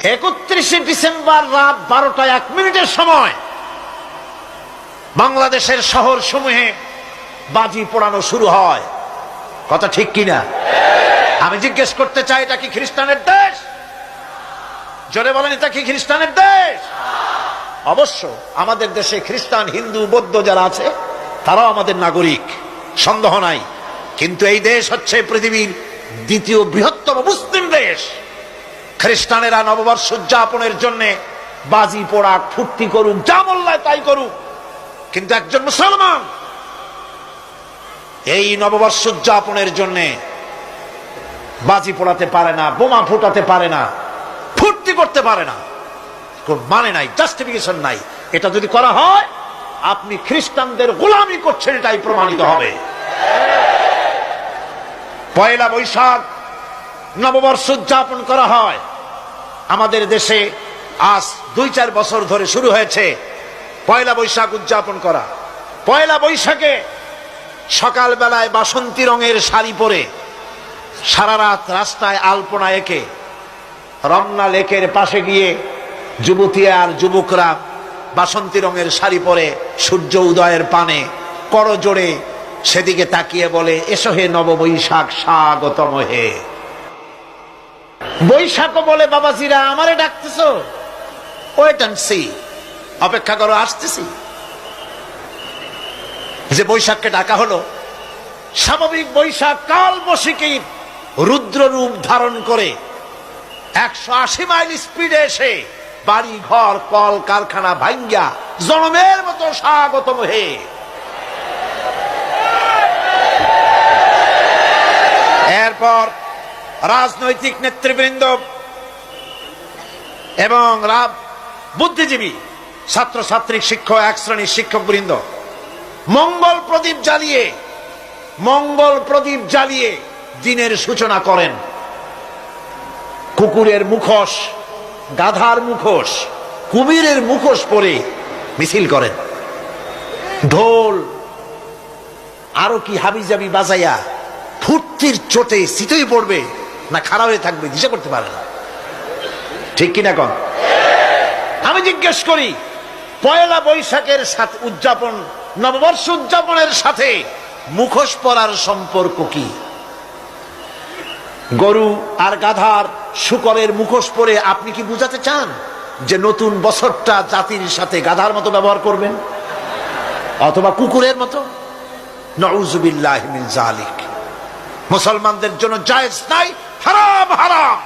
31শে December রাত 12টা 1 মিনিটের সময় বাংলাদেশের শহর সমূহে বাজি পোড়ানো শুরু হয়। কথা ঠিক কিনা? আমি জিজ্ঞেস করতে চাই, এটা কি খ্রিস্টানের দেশ? জোরে বলেন, এটা কি খ্রিস্টানের দেশ? অবশ্য আমাদের দেশে খ্রিস্টান, হিন্দু, বৌদ্ধ যারা আছে তারাও আমাদের নাগরিক, সন্দেহ নাই। কিন্তু এই দেশ হচ্ছে পৃথিবীর দ্বিতীয় বৃহত্তম মুসলিম দেশ। খ্রিস্টানেরা নববর্ষ উদযাপনের জন্য বাজি পোড়াক, ফুর্তি করুক, যা মোল্লায় তাই করুক, কিন্তু একজন মুসলমান এই নববর্ষ উদযাপনের জন্য বাজি পোড়াতে পারে না, বোমা ফুটাতে পারে না, ফুর্তি করতে পারে না। কোন মানে নাই, জাস্টিফিকেশন নাই। এটা যদি করা হয় আপনি খ্রিস্টানদের গোলামি করছেন, এটাই প্রমাণিত হবে। পয়লা বৈশাখ নববর্ষ উদযাপন করা হয় আমাদের দেশে। আজ 2-4 বছর ধরে শুরু হয়েছে পয়লা বৈশাখ উদযাপন করা। পয়লা বৈশাখে সকাল বেলায় বাসন্তী রঙের শাড়ি পরে সারা রাত রাস্তায় আলপনা এঁকে রমনা লেকের পাশে গিয়ে যুবতী আর যুবকরা বাসন্তী রঙের শাড়ি পরে সূর্য উদয়ের পানে করজোড়ে সেদিকে তাকিয়ে বলে, এসো হে নববৈশাখ, স্বাগতম হে। বৈশাখও বলে, বাবাজিরা আমারে ডাকতেছো? ওয়েট এন্ড সি, অপেক্ষা করো, আসতেছি। যে বৈশাখকে ডাকা হলো, স্বাভাবিক বৈশাখ কাল বৈশাখীর রুদ্র রূপ ধারণ করে 180 মাইল স্পিডে এসে বাড়ি ঘর কল কারখানা ভাঙ্গা জনমের মতো স্বাগতম হে। এরপর রাজনৈতিক নেতৃবৃন্দ এবং বুদ্ধিজীবী, ছাত্রছাত্রী, শিক্ষক, এক শ্রেণীর শিক্ষকবৃন্দ মঙ্গল প্রদীপ জ্বালিয়ে দিনের সূচনা করেন। কুকুরের মুখোশ, গাধার মুখোশ, কুমিরের মুখোশ পরে মিছিল করেন। ঢোল আরো কি হাবিজাবি বাজাইয়া ফুর্তির চোটে শীতই পড়বে না খারাপ হয়ে থাকবে দিশা করতে পারে না। ঠিক কিনা কন? আমি জিজ্ঞেস করি, পয়লা বৈশাখের সাথে উদযাপন, নববর্ষ উদযাপনের সাথে মুখোশ পরার সম্পর্ক কি? গরু আর গাধার শূকরের মুখোশ পরে আপনি কি বুঝাতে চান যে নতুন বছরটা জাতির সাথে গাধার মতো ব্যবহার করবেন অথবা কুকুরের মতো? নাউযুবিল্লাহি মিন যালিক। মুসলমানদের জন্য জায়েজ নাই, হারাম হারাম।